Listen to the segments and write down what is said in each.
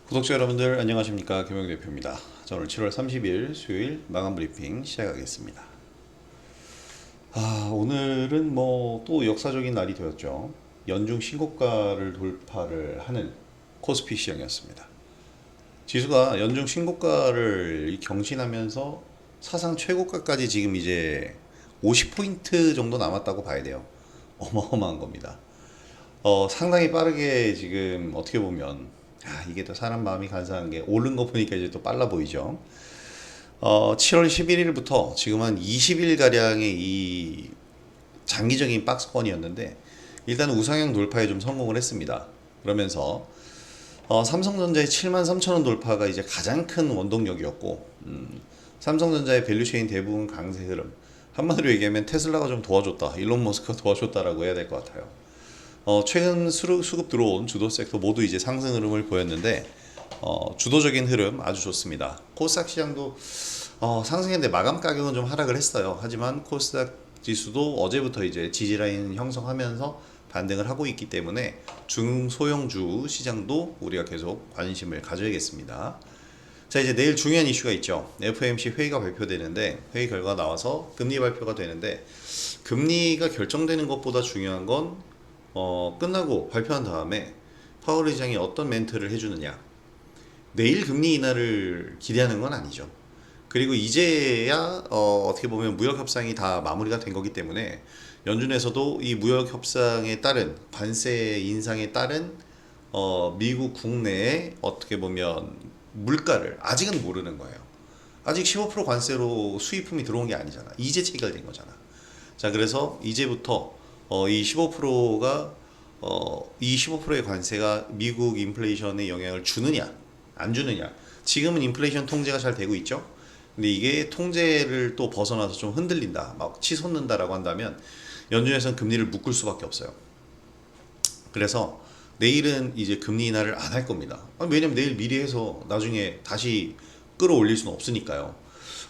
구독자 여러분들 안녕하십니까, 김영대표입니다. 자, 오늘 7월 30일 수요일 마감 브리핑 시작하겠습니다. 오늘은 뭐 또 역사적인 날이 되었죠. 연중 신고가를 돌파를 하는 코스피 시장이었습니다. 지수가 연중 신고가를 경신하면서 사상 최고가까지 지금 이제 50포인트 정도 남았다고 봐야 돼요. 어마어마한 겁니다. 상당히 빠르게 지금 어떻게 보면 이게 또 사람 마음이 간사한 게 오른 거 보니까 이제 또 빨라 보이죠. 7월 11일부터 지금 한 20일 가량의 이 장기적인 박스권이었는데 일단 우상향 돌파에 좀 성공을 했습니다. 그러면서 삼성전자의 73,000원 돌파가 이제 가장 큰 원동력이었고, 삼성전자의 밸류체인 대부분 강세 흐름, 한마디로 얘기하면 테슬라가 좀 도와줬다, 일론 머스크가 도와줬다라고 해야 될 것 같아요. 최근 수급 들어온 주도 섹터 모두 이제 상승 흐름을 보였는데, 주도적인 흐름 아주 좋습니다. 코스닥 시장도 상승했는데 마감 가격은 좀 하락을 했어요. 하지만 코스닥 지수도 어제부터 이제 지지라인 형성하면서 반등을 하고 있기 때문에 중소형주 시장도 우리가 계속 관심을 가져야겠습니다. 자, 이제 내일 중요한 이슈가 있죠. FOMC 회의가 발표되는데, 회의 결과 나와서 금리 발표가 되는데, 금리가 결정되는 것보다 중요한 건 끝나고 발표한 다음에 파월 의장이 어떤 멘트를 해주느냐. 내일 금리 인하를 기대하는 건 아니죠. 그리고 이제야 어떻게 보면 무역 협상이 다 마무리가 된 거기 때문에 연준에서도 이 무역 협상에 따른 관세 인상에 따른 미국 국내에 어떻게 보면 물가를 아직은 모르는 거예요. 아직 15% 관세로 수입품이 들어온 게 아니잖아. 이제 체결된 거잖아. 자, 그래서 이제부터 이 15%가 이 15%의 관세가 미국 인플레이션에 영향을 주느냐 안 주느냐. 지금은 인플레이션 통제가 잘 되고 있죠. 근데 이게 통제를 또 벗어나서 좀 흔들린다, 막 치솟는다라고 한다면 연준에서는 금리를 묶을 수밖에 없어요. 그래서 내일은 이제 금리 인하를 안 할 겁니다. 왜냐면 내일 미리 해서 나중에 다시 끌어올릴 수는 없으니까요.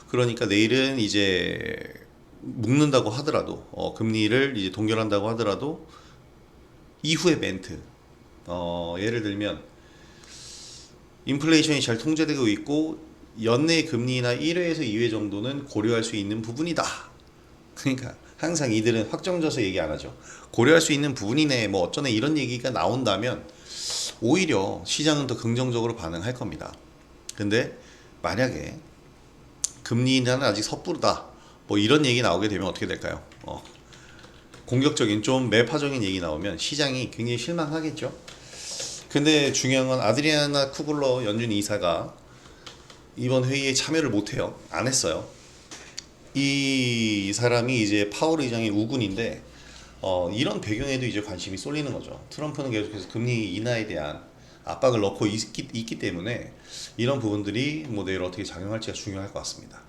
그러니까 내일은 이제 묶는다고 하더라도 금리를 이제 동결한다고 하더라도 이후의 멘트, 예를 들면 인플레이션이 잘 통제되고 있고 연내 금리나 1회에서 2회 정도는 고려할 수 있는 부분이다. 그러니까 항상 이들은 확정져서 얘기 안 하죠. 고려할 수 있는 부분이네, 뭐 어쩌네, 이런 얘기가 나온다면 오히려 시장은 더 긍정적으로 반응할 겁니다. 근데 만약에 금리 인하는 아직 섣부르다, 뭐 이런 얘기 나오게 되면 어떻게 될까요? 공격적인 좀 매파적인 얘기 나오면 시장이 굉장히 실망하겠죠. 근데 중요한 건 아드리아나 쿠글러 연준 이사가 이번 회의에 참여를 못해요. 안 했어요. 이 사람이 이제 파월 의장의 우군인데, 이런 배경에도 이제 관심이 쏠리는 거죠. 트럼프는 계속해서 금리 인하에 대한 압박을 넣고 있기 때문에 이런 부분들이 뭐 내일 어떻게 작용할지가 중요할 것 같습니다.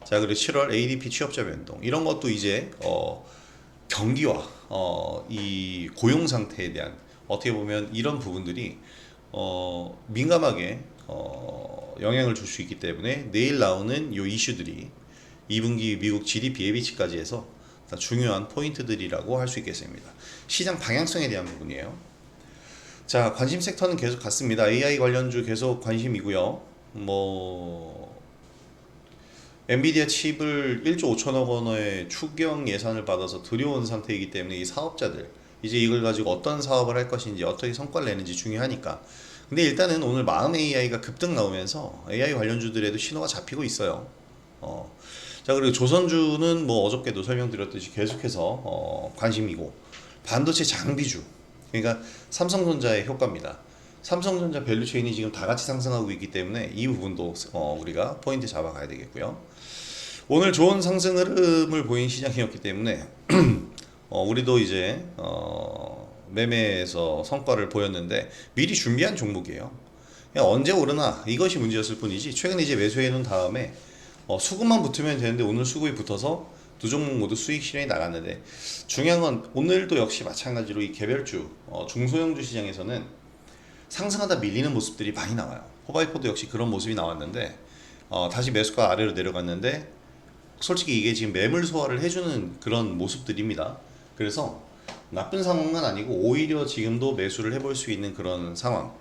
자, 그리고 7월 ADP 취업자 변동, 이런 것도 이제 경기와 이 고용 상태에 대한 어떻게 보면 이런 부분들이 민감하게 영향을 줄 수 있기 때문에 내일 나오는 이 이슈들이 2분기 미국 GDP 예비치까지 해서 중요한 포인트들이라고 할 수 있겠습니다. 시장 방향성에 대한 부분이에요. 자, 관심 섹터는 계속 같습니다. AI 관련주 계속 관심이고요. 뭐 엔비디아 칩을 1조 5천억 원의 추경 예산을 받아서 들여온 상태이기 때문에 이 사업자들 이제 이걸 가지고 어떤 사업을 할 것인지 어떻게 성과를 내는지 중요하니까. 근데 일단은 오늘 마음 AI가 급등 나오면서 AI 관련주들에도 신호가 잡히고 있어요. 자, 그리고 조선주는 뭐 어저께도 설명드렸듯이 계속해서 관심이고, 반도체 장비주, 그러니까 삼성전자의 효과입니다. 삼성전자 밸류체인이 지금 다 같이 상승하고 있기 때문에 이 부분도 우리가 포인트 잡아가야 되겠고요. 오늘 좋은 상승 흐름을 보인 시장이었기 때문에 우리도 이제 매매에서 성과를 보였는데 미리 준비한 종목이에요. 그냥 언제 오르나 이것이 문제였을 뿐이지, 최근에 이제 매수해 놓은 다음에 수급만 붙으면 되는데 오늘 수급이 붙어서 두 종목 모두 수익 실현이 나갔는데, 중요한 건 오늘도 역시 마찬가지로 이 개별주 중소형주 시장에서는 상승하다 밀리는 모습들이 많이 나와요. 호바이포도 역시 그런 모습이 나왔는데 다시 매수가 아래로 내려갔는데, 솔직히 이게 지금 매물 소화를 해주는 그런 모습들입니다. 그래서 나쁜 상황은 아니고 오히려 지금도 매수를 해볼 수 있는 그런 상황.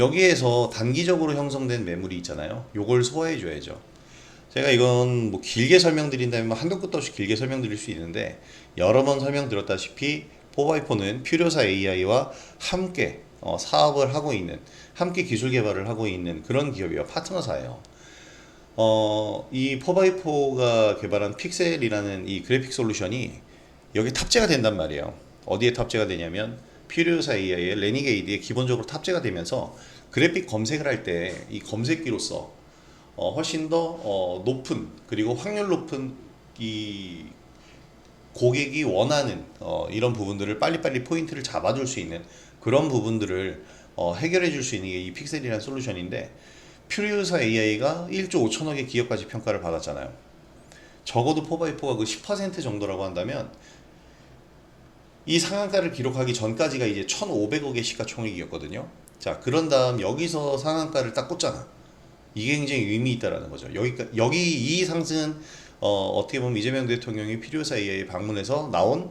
여기에서 단기적으로 형성된 매물이 있잖아요. 요걸 소화해 줘야죠. 제가 이건 뭐 길게 설명드린다면 한도 끝도 없이 길게 설명드릴 수 있는데, 여러 번 설명드렸다시피 4x4는 퓨리오사 AI와 함께 사업을 하고 있는, 함께 기술 개발을 하고 있는 그런 기업이에요. 파트너사예요. 이 4x4가 개발한 픽셀이라는 이 그래픽 솔루션이 여기 탑재가 된단 말이에요. 어디에 탑재가 되냐면 퓨리오사 AI의 레니게이드에 기본적으로 탑재가 되면서 그래픽 검색을 할 때 이 검색기로서 훨씬 더 높은, 그리고 확률 높은 이 고객이 원하는 이런 부분들을 빨리빨리 포인트를 잡아줄 수 있는 그런 부분들을 해결해 줄 수 있는 게 이 픽셀이라는 솔루션인데, 퓨리오사 AI가 1조 5천억의 기업가치 평가를 받았잖아요. 적어도 4x4가 그 10% 정도라고 한다면 이 상한가를 기록하기 전까지가 이제 1,500억의 시가총액이었거든요. 자, 그런 다음 여기서 상한가를 딱 꽂잖아. 이게 굉장히 의미 있다라는 거죠. 여기 이 상승은 어떻게 보면 이재명 대통령이 퓨리오사 AI에 방문해서 나온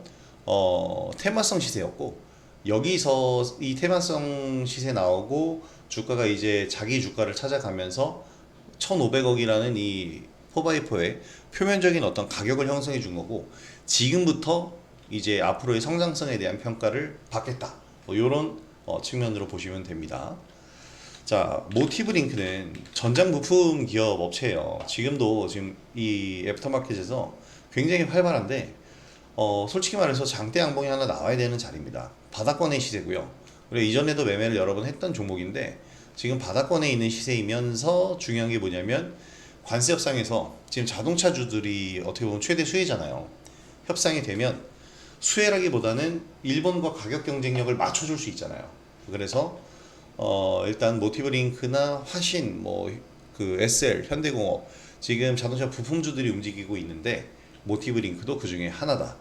테마성 시세였고, 여기서 이 테마성 시세 나오고 주가가 이제 자기 주가를 찾아가면서 1,500억이라는 이 4x4의 표면적인 어떤 가격을 형성해 준 거고, 지금부터 이제 앞으로의 성장성에 대한 평가를 받겠다, 뭐 이런 측면으로 보시면 됩니다. 자, 모티브링크는 전장 부품 기업 업체예요. 지금 이 애프터마켓에서 굉장히 활발한데, 솔직히 말해서 장대 양봉이 하나 나와야 되는 자리입니다. 바닥권의 시세고요. 그리고 이전에도 매매를 여러 번 했던 종목인데, 지금 바닥권에 있는 시세이면서 중요한 게 뭐냐면, 관세 협상에서 지금 자동차주들이 어떻게 보면 최대 수혜잖아요. 협상이 되면 수혜라기보다는 일본과 가격 경쟁력을 맞춰줄 수 있잖아요. 그래서 일단 모티브링크나 화신, 뭐 그 SL, 현대공업, 지금 자동차 부품주들이 움직이고 있는데 모티브링크도 그 중에 하나다.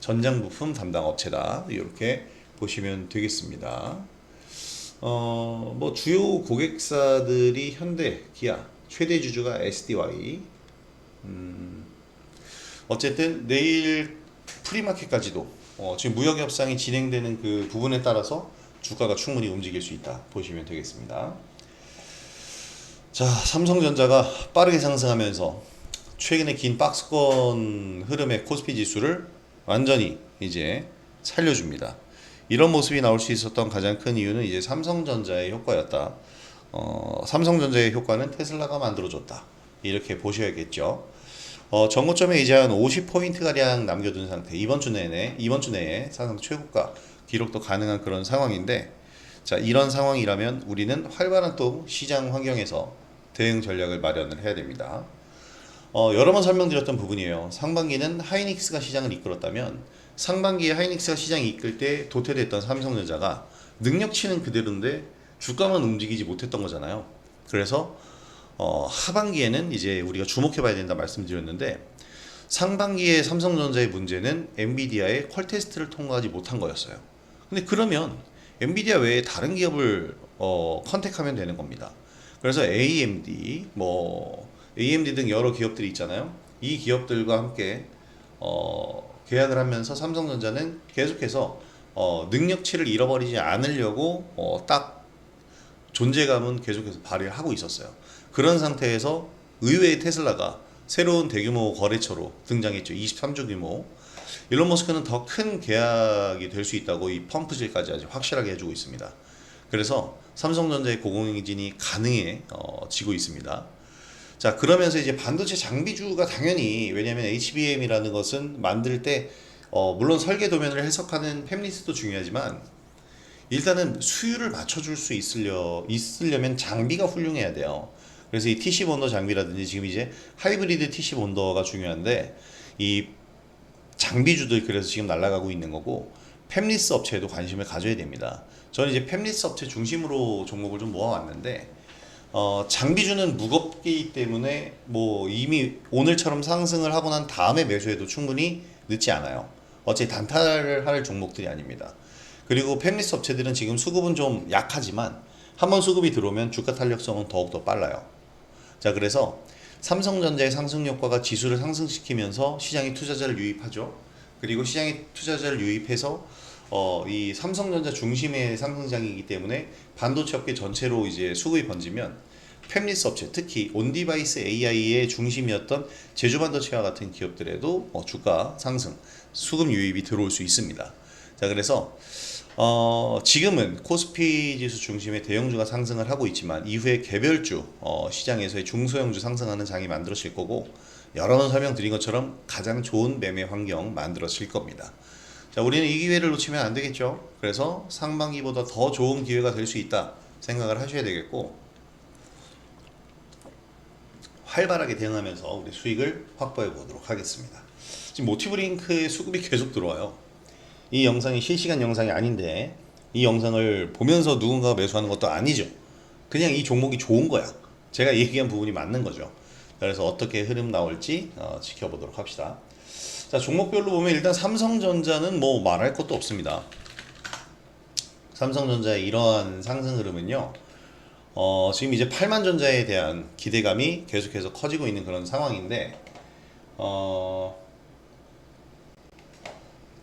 전장 부품 담당 업체다. 이렇게 보시면 되겠습니다. 뭐 주요 고객사들이 현대, 기아, 최대 주주가 SDY. 어쨌든 내일 프리마켓까지도 지금 무역 협상이 진행되는 그 부분에 따라서 주가가 충분히 움직일 수 있다 보시면 되겠습니다. 자, 삼성전자가 빠르게 상승하면서 최근에 긴 박스권 흐름의 코스피 지수를 완전히 이제 살려줍니다. 이런 모습이 나올 수 있었던 가장 큰 이유는 이제 삼성전자의 효과였다. 삼성전자의 효과는 테슬라가 만들어줬다. 이렇게 보셔야겠죠. 정고점에 이제 한 50포인트 가량 남겨둔 상태. 이번 주 내에 사상 최고가 기록도 가능한 그런 상황인데, 자, 이런 상황이라면 우리는 활발한 또 시장 환경에서 대응 전략을 마련을 해야 됩니다. 여러 번 설명드렸던 부분이에요. 상반기는 하이닉스가 시장을 이끌었다면 상반기에 하이닉스가 시장을 이끌 때 도태됐던 삼성전자가 능력치는 그대로인데 주가만 움직이지 못했던 거잖아요. 그래서 하반기에는 이제 우리가 주목해봐야 된다 말씀드렸는데, 상반기에 삼성전자의 문제는 엔비디아의 퀄 테스트를 통과하지 못한 거였어요. 근데 그러면 엔비디아 외에 다른 기업을 컨택하면 되는 겁니다. 그래서 AMD, AMD 등 여러 기업들이 있잖아요. 이 기업들과 함께 계약을 하면서 삼성전자는 계속해서 능력치를 잃어버리지 않으려고 딱 존재감은 계속해서 발휘를 하고 있었어요. 그런 상태에서 의외의 테슬라가 새로운 대규모 거래처로 등장했죠. 23조 규모. 일론 머스크는 더 큰 계약이 될 수 있다고 이 펌프질까지 아주 확실하게 해주고 있습니다. 그래서 삼성전자의 고공행진이 가능해지고 있습니다. 자, 그러면서 이제 반도체 장비주가 당연히, 왜냐하면 HBM이라는 것은 만들 때 물론 설계 도면을 해석하는 팹리스도 중요하지만 일단은 수율을 맞춰줄 수 있으려면 장비가 훌륭해야 돼요. 그래서 이 TC 본더 장비라든지 지금 이제 하이브리드 TC 본더가 중요한데, 이 장비주들 그래서 지금 날아가고 있는 거고, 팹리스 업체에도 관심을 가져야 됩니다. 저는 이제 팹리스 업체 중심으로 종목을 좀 모아왔는데, 장비주는 무겁기 때문에 뭐 이미 오늘처럼 상승을 하고 난 다음에 매수해도 충분히 늦지 않아요. 어차피 단타를 할 종목들이 아닙니다. 그리고 팹리스 업체들은 지금 수급은 좀 약하지만 한번 수급이 들어오면 주가 탄력성은 더욱더 빨라요. 자, 그래서 삼성전자의 상승 효과가 지수를 상승시키면서 시장이 투자자를 유입하죠. 그리고 시장이 투자자를 유입해서 이 삼성전자 중심의 상승장이기 때문에 반도체 업계 전체로 이제 수급이 번지면 팹리스 업체, 특히 온디바이스 AI의 중심이었던 제주반도체와 같은 기업들에도 주가 상승, 수급 유입이 들어올 수 있습니다. 자, 그래서 지금은 코스피 지수 중심의 대형주가 상승을 하고 있지만 이후에 개별주 시장에서의 중소형주 상승하는 장이 만들어질 거고, 여러 번 설명드린 것처럼 가장 좋은 매매 환경 만들어질 겁니다. 자, 우리는 이 기회를 놓치면 안 되겠죠. 그래서 상반기보다 더 좋은 기회가 될 수 있다 생각을 하셔야 되겠고, 활발하게 대응하면서 우리 수익을 확보해 보도록 하겠습니다. 지금 모티브링크의 수급이 계속 들어와요. 이 영상이 실시간 영상이 아닌데 이 영상을 보면서 누군가가 매수하는 것도 아니죠. 그냥 이 종목이 좋은 거야. 제가 얘기한 부분이 맞는 거죠. 그래서 어떻게 흐름 나올지 지켜보도록 합시다. 자, 종목별로 보면 일단 삼성전자는 뭐 말할 것도 없습니다. 삼성전자의 이러한 상승 흐름은요, 지금 이제 8만전자에 대한 기대감이 계속해서 커지고 있는 그런 상황인데,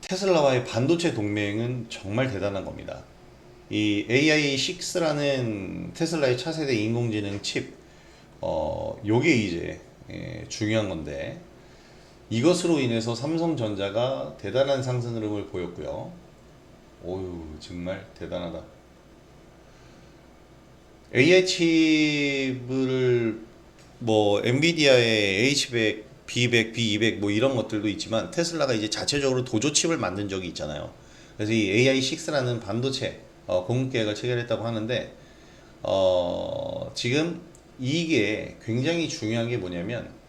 테슬라와의 반도체 동맹은 정말 대단한 겁니다. 이 AI6라는 테슬라의 차세대 인공지능 칩, 요게 이제 중요한 건데, 이것으로 인해서 삼성전자가 대단한 상승 흐름을 보였고요. 오유, 정말 대단하다. AI 칩을 뭐 엔비디아의 H100, B100, B200 뭐 이런 것들도 있지만 테슬라가 이제 자체적으로 도조칩을 만든 적이 있잖아요. 그래서 이 AI6라는 반도체 공급 계약을 체결했다고 하는데, 지금 이게 굉장히 중요한 게 뭐냐면,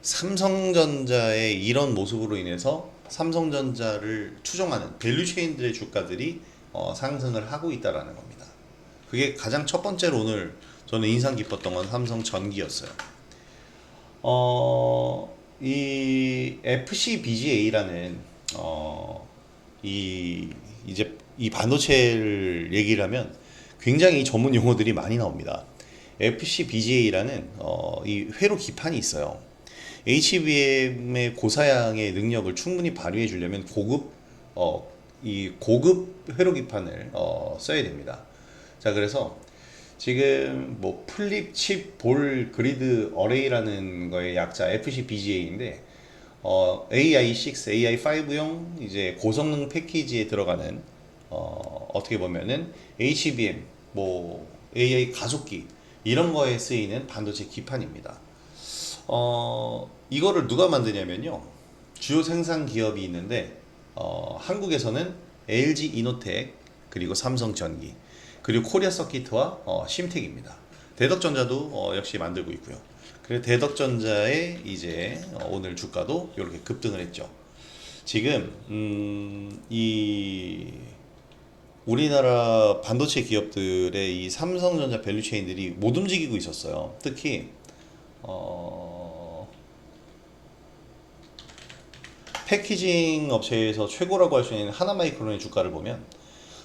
삼성전자의 이런 모습으로 인해서 삼성전자를 추종하는 밸류체인들의 주가들이 상승을 하고 있다라는 겁니다. 그게 가장 첫 번째로 오늘 저는 인상 깊었던 건 삼성전기였어요. 이 FCBGA라는 이제 이 반도체를 얘기를 하면 굉장히 전문 용어들이 많이 나옵니다. FCBGA라는 이 회로 기판이 있어요. HBM의 고사양의 능력을 충분히 발휘해 주려면 이 고급 회로 기판을 써야 됩니다. 자, 그래서 지금 뭐 플립 칩 볼 그리드 어레이라는 거의 약자 FCBGA인데, AI6, AI5용 이제 고성능 패키지에 들어가는 어떻게 보면은 HBM, 뭐 AI 가속기 이런 거에 쓰이는 반도체 기판입니다. 이거를 누가 만드냐면요, 주요 생산 기업이 있는데, 한국에서는 LG 이노텍, 그리고 삼성전기, 그리고 코리아 서키트와 심텍입니다. 대덕전자도 역시 만들고 있고요. 그래서 대덕전자의 이제 오늘 주가도 이렇게 급등을 했죠. 지금 이 우리나라 반도체 기업들의 이 삼성전자 밸류체인들이 못 움직이고 있었어요. 특히 패키징 업체에서 최고라고 할 수 있는 하나마이크론의 주가를 보면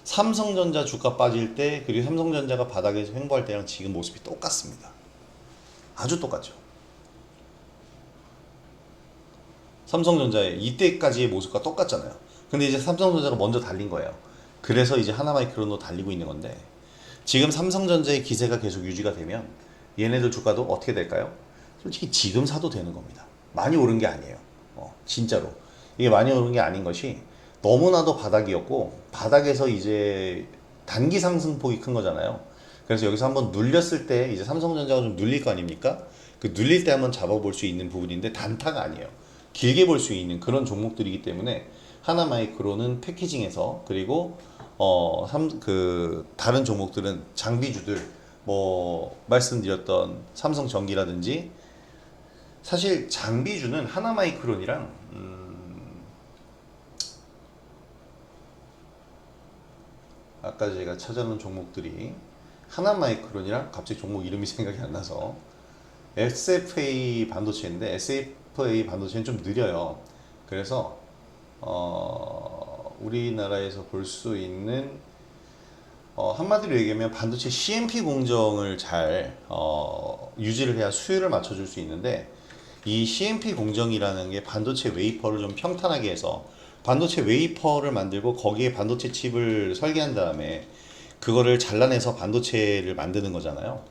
삼성전자 주가 빠질 때, 그리고 삼성전자가 바닥에서 횡보할 때랑 지금 모습이 똑같습니다. 아주 똑같죠. 삼성전자의 이때까지의 모습과 똑같잖아요. 근데 이제 삼성전자가 먼저 달린 거예요. 그래서 이제 하나마이크론도 달리고 있는 건데, 지금 삼성전자의 기세가 계속 유지가 되면 얘네들 주가도 어떻게 될까요? 솔직히 지금 사도 되는 겁니다. 많이 오른 게 아니에요. 진짜로 이게 많이 오른 게 아닌 것이, 너무나도 바닥이었고 바닥에서 이제 단기 상승폭이 큰 거잖아요. 그래서 여기서 한번 눌렸을 때 이제 삼성전자가 좀 눌릴 거 아닙니까? 그 눌릴 때 한번 잡아볼 수 있는 부분인데 단타가 아니에요. 길게 볼 수 있는 그런 종목들이기 때문에 하나마이크로는 패키징에서, 그리고 다른 종목들은 장비주들, 뭐 말씀드렸던 삼성전기라든지, 사실 장비주는 하나마이크론이랑 아까 제가 찾아놓은 종목들이 하나마이크론이랑, 갑자기 종목 이름이 생각이 안 나서, SFA 반도체인데 SFA 반도체는 좀 느려요. 그래서 우리나라에서 볼 수 있는, 한마디로 얘기하면 반도체 CMP 공정을 잘 유지를 해야 수율을 맞춰줄 수 있는데, 이 CMP 공정이라는 게 반도체 웨이퍼를 좀 평탄하게 해서 반도체 웨이퍼를 만들고 거기에 반도체 칩을 설계한 다음에 그거를 잘라내서 반도체를 만드는 거잖아요.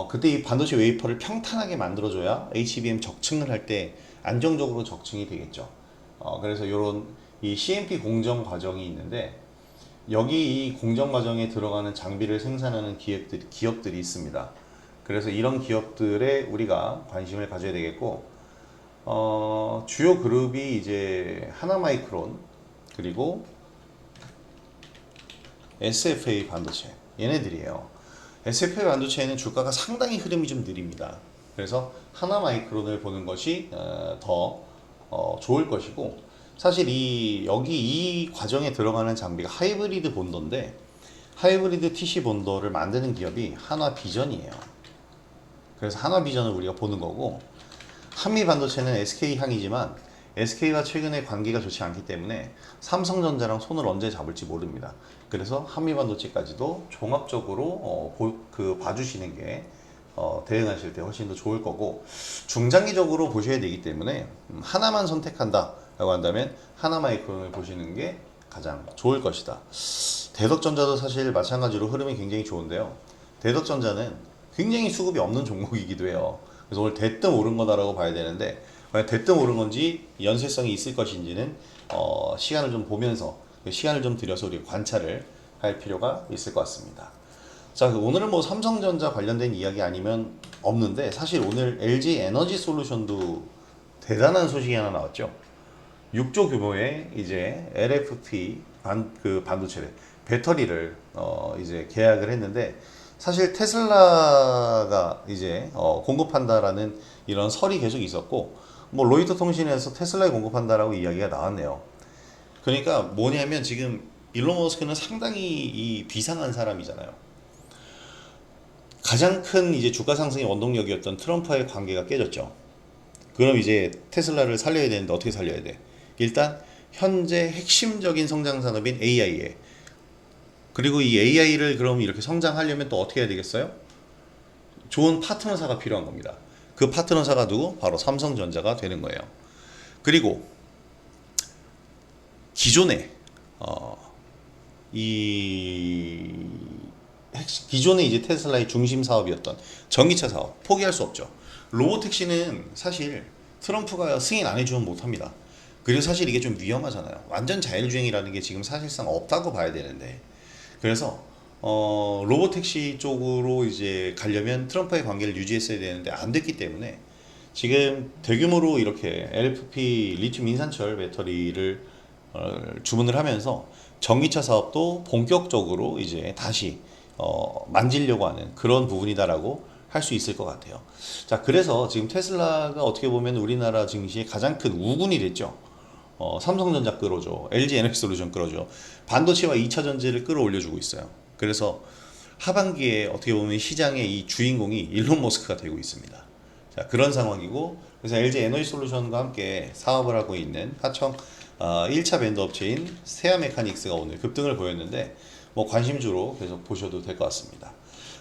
그때 이 반도체 웨이퍼를 평탄하게 만들어줘야 HBM 적층을 할 때 안정적으로 적층이 되겠죠. 그래서 이런 이 CMP 공정 과정이 있는데 여기 이 공정 과정에 들어가는 장비를 생산하는 기업들이 있습니다. 그래서 이런 기업들에 우리가 관심을 가져야 되겠고, 주요 그룹이 이제 하나마이크론 그리고 SFA 반도체 얘네들이에요. SFA 반도체에는 주가가 상당히 흐름이 좀 느립니다. 그래서 하나마이크론을 보는 것이 더 좋을 것이고, 사실 여기 이 과정에 들어가는 장비가 하이브리드 본더인데 하이브리드 TC 본더를 만드는 기업이 한화비전이에요. 그래서 한화비전을 우리가 보는 거고, 한미반도체는 SK향이지만 SK가 최근에 관계가 좋지 않기 때문에 삼성전자랑 손을 언제 잡을지 모릅니다. 그래서 한미반도체까지도 종합적으로 봐주시는 게 대응하실 때 훨씬 더 좋을 거고, 중장기적으로 보셔야 되기 때문에 하나만 선택한다 라고 한다면 하나마이크론을 보시는 게 가장 좋을 것이다. 대덕전자도 사실 마찬가지로 흐름이 굉장히 좋은데요. 대덕전자는 굉장히 수급이 없는 종목이기도 해요. 그래서 오늘 대뜸 오른 거다라고 봐야 되는데, 만약 대뜸 오른 건지 연쇄성이 있을 것인지는 시간을 좀 보면서 시간을 좀 들여서 우리 관찰을 할 필요가 있을 것 같습니다. 자, 오늘은 뭐 삼성전자 관련된 이야기 아니면 없는데, 사실 오늘 LG 에너지 솔루션도 대단한 소식이 하나 나왔죠. 6조 규모의 이제 LFP 반도체 배터리를 이제 계약을 했는데, 사실 테슬라가 이제 공급한다라는 이런 설이 계속 있었고, 뭐 로이터 통신에서 테슬라에 공급한다라고 이야기가 나왔네요. 그러니까 뭐냐면 지금 일론 머스크는 상당히 이 비상한 사람이잖아요. 가장 큰 이제 주가 상승의 원동력이었던 트럼프와의 관계가 깨졌죠. 그럼 이제 테슬라를 살려야 되는데 어떻게 살려야 돼? 일단 현재 핵심적인 성장 산업인 AI에, 그리고 이 AI를 그럼 이렇게 성장하려면 또 어떻게 해야 되겠어요? 좋은 파트너사가 필요한 겁니다. 그 파트너사가 누구? 바로 삼성전자가 되는 거예요. 그리고 기존에 이 기존에 이제 테슬라의 중심 사업이었던 전기차 사업 포기할 수 없죠. 로보택시는 사실 트럼프가 승인 안 해주면 못합니다. 그리고 사실 이게 좀 위험하잖아요. 완전 자율주행이라는 게 지금 사실상 없다고 봐야 되는데, 그래서 로보택시 쪽으로 이제 가려면 트럼프의 관계를 유지했어야 되는데 안 됐기 때문에 지금 대규모로 이렇게 LFP 리튬 인산철 배터리를 주문을 하면서 전기차 사업도 본격적으로 이제 다시 만지려고 하는 그런 부분이다라고 할 수 있을 것 같아요. 자, 그래서 지금 테슬라가 어떻게 보면 우리나라 증시의 가장 큰 우군이 됐죠. 삼성전자 끌어줘, LG 에너지솔루션 끌어줘, 반도체와 2차 전지를 끌어올려주고 있어요. 그래서 하반기에 어떻게 보면 시장의 이 주인공이 일론 머스크가 되고 있습니다. 자, 그런 상황이고, 그래서 LG 에너지솔루션과 함께 사업을 하고 있는 하청 1차 밴드 업체인 세아메카닉스가 오늘 급등을 보였는데, 뭐 관심주로 계속 보셔도 될 것 같습니다.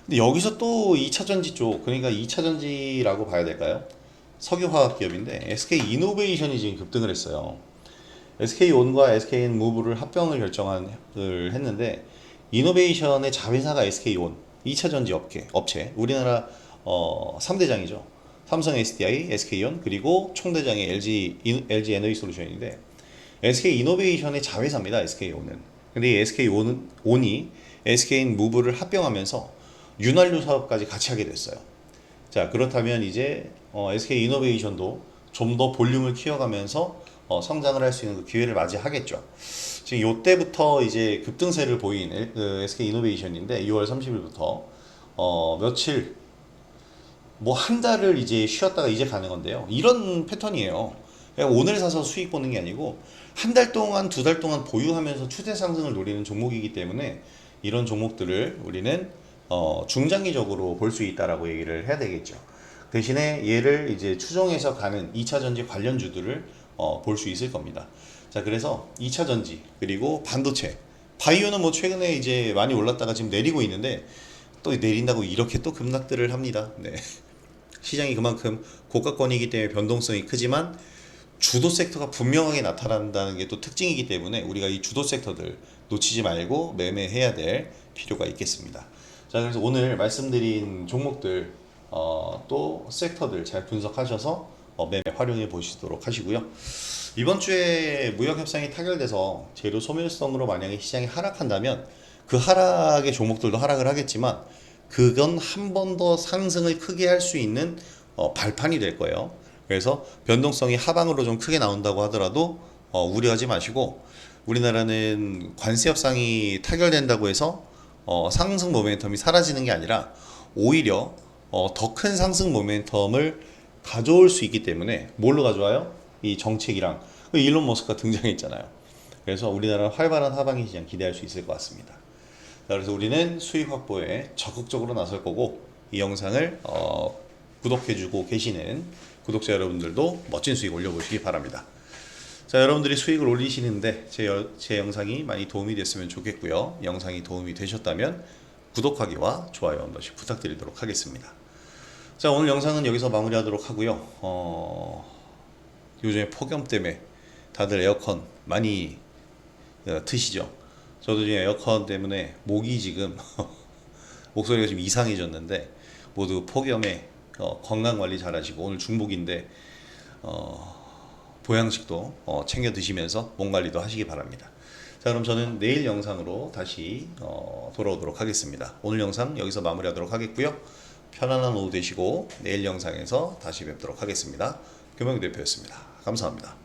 근데 여기서 또 2차 전지 쪽, 그러니까 2차 전지라고 봐야 될까요? 석유화학 기업인데 SK 이노베이션이 지금 급등을 했어요. SK온과 SK엔무브를 합병을 했는데, 이노베이션의 자회사가 SK온 2차 전지 업체 우리나라 3대장이죠. 삼성 SDI, SK온, 그리고 총대장의 LG 에너지솔루션인데 SK이노베이션의 자회사입니다. SK온은. 근데 이 SK온이 SK엔무브를 합병하면서 윤활유 사업까지 같이 하게 됐어요. 자, 그렇다면 이제 SK이노베이션도 좀 더 볼륨을 키워가면서 성장을 할 수 있는 그 기회를 맞이하겠죠. 지금 요때부터 이제 급등세를 보인 SK이노베이션인데 6월 30일부터 며칠 뭐 한 달을 이제 쉬었다가 이제 가는 건데요. 이런 패턴이에요. 그냥 오늘 사서 수익 보는 게 아니고 한 달 동안, 두 달 동안 보유하면서 추세 상승을 노리는 종목이기 때문에 이런 종목들을 우리는 중장기적으로 볼 수 있다라고 얘기를 해야 되겠죠. 대신에 얘를 이제 추종해서 가는 2차 전지 관련주들을 볼 수 있을 겁니다. 자, 그래서 2차 전지 그리고 반도체, 바이오는 뭐 최근에 이제 많이 올랐다가 지금 내리고 있는데 또 내린다고 이렇게 또 급락들을 합니다. 네. 시장이 그만큼 고가권이기 때문에 변동성이 크지만 주도 섹터가 분명하게 나타난다는 게 또 특징이기 때문에 우리가 이 주도 섹터들 놓치지 말고 매매해야 될 필요가 있겠습니다. 자, 그래서 오늘 말씀드린 종목들 또 섹터들 잘 분석하셔서 매매 활용해 보시도록 하시고요. 이번 주에 무역 협상이 타결돼서 재료 소멸성으로 만약에 시장이 하락한다면 그 하락의 종목들도 하락을 하겠지만 그건 한 번 더 상승을 크게 할 수 있는 발판이 될 거예요. 그래서 변동성이 하방으로 좀 크게 나온다고 하더라도 우려하지 마시고, 우리나라는 관세 협상이 타결된다고 해서 상승 모멘텀이 사라지는 게 아니라 오히려 더 큰 상승 모멘텀을 가져올 수 있기 때문에, 뭘로 가져와요? 이 정책이랑 일론 머스크가 등장했잖아요. 그래서 우리나라는 활발한 하방의 시장 기대할 수 있을 것 같습니다. 자, 그래서 우리는 수익 확보에 적극적으로 나설 거고, 이 영상을 구독해주고 계시는 구독자 여러분들도 멋진 수익 올려보시기 바랍니다. 자, 여러분들이 수익을 올리시는데 제 영상이 많이 도움이 됐으면 좋겠고요. 영상이 도움이 되셨다면 구독하기와 좋아요 한 번씩 부탁드리도록 하겠습니다. 자, 오늘 영상은 여기서 마무리하도록 하고요. 요즘에 폭염 때문에 다들 에어컨 많이 트시죠? 저도 지금 에어컨 때문에 목이 지금 목소리가 좀 이상해졌는데, 모두 폭염에 건강관리 잘 하시고, 오늘 중복인데 보양식도 챙겨 드시면서 몸관리도 하시기 바랍니다. 자, 그럼 저는 내일 영상으로 다시 돌아오도록 하겠습니다. 오늘 영상 여기서 마무리하도록 하겠고요. 편안한 오후 되시고 내일 영상에서 다시 뵙도록 하겠습니다. 금영 대표였습니다. 감사합니다.